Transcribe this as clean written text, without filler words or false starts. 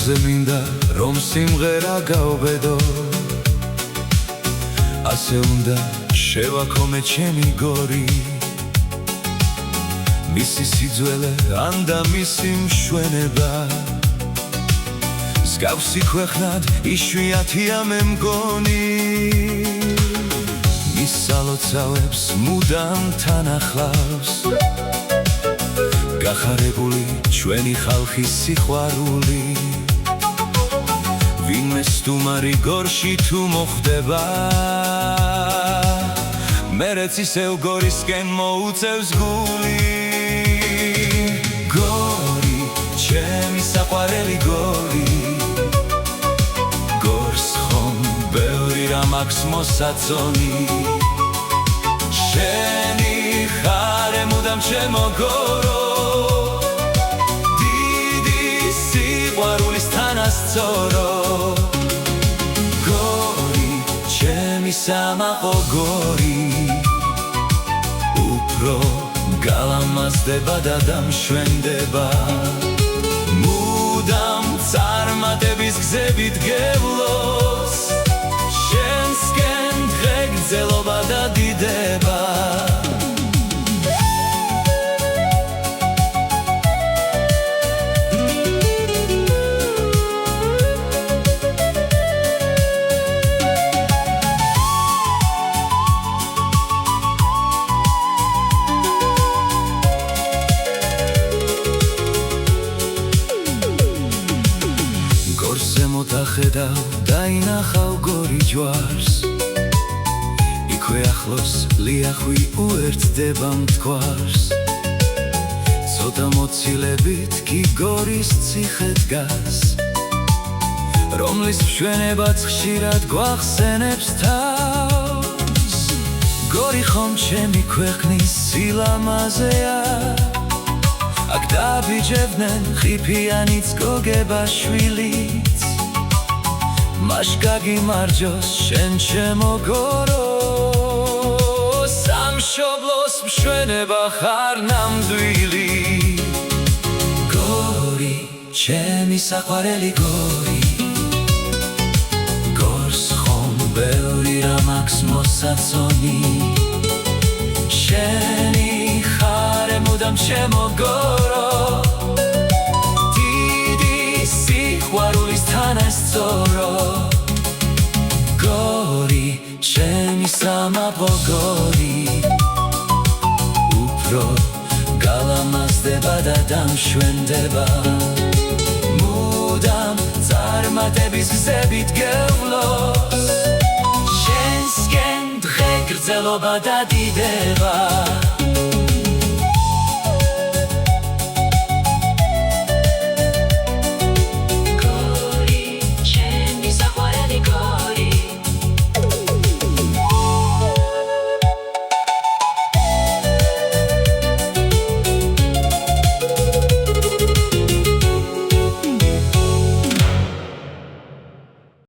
სიკვდილზე მინდა რომ სიმღერა გავბედო ასე უნდა შევაქონე ჩემი გორი მისი სიძველე ან და მისი მშვენება მსგავსი ქვეყნად იშვიათია მე მგონი მის სალოცავებს მუდამ თან ახლავს გახარებული ჩვენი ხალხის სიყვარული ვინმე სტუმარი გორში თუ მოხვდება მერეც ისევ გორისკენ მოუწევს გული გორი ჩემი საყვარელი გორი გორს ხომ ბევრი რამ აქვს მოსაწონი შენი ხარ მუდამ ჩემო გორო სიყვარულის თანასწორო გორი ჩემი სამაყო გორი უფრო გალამაზდება და დამშვენდება მუდამ წარმატების გზებით გევლოს შენსკენ დღე გრძელობა და დიდება ხედავ დაინახავ გორი ჯვარს იქვე ახლოს ლიახვი უერთდება მტკვარს ცოტა მოცილებით კი გორის ციხე დგას რომლის მშვენებაც ხშირად გვახსენებს თავს გორი ხომ ჩემი ქვეყნის სილამაზეა აქ დაბიჯებდნენ ხიფიანიც გოგებაშვილიც მაშკაგი მარჯოს შენ ჩემო გორო სამშობლოს მშვენება ხარ ნამდვილი გორი ჩემი საყვარელი გორი გორს ხომ ბევრი რამ აქვს მოსაწონი შენი ხარ მუდამ ჩემო გორო დიდი სიყვარულის თანასწორო გორი ჩემი სამაყო გორი უფრო გალამაზდება და დამშვენდება მუდამ წარმატების გზებით გევლოს შენსკენ დღე გრძელობა და დიდება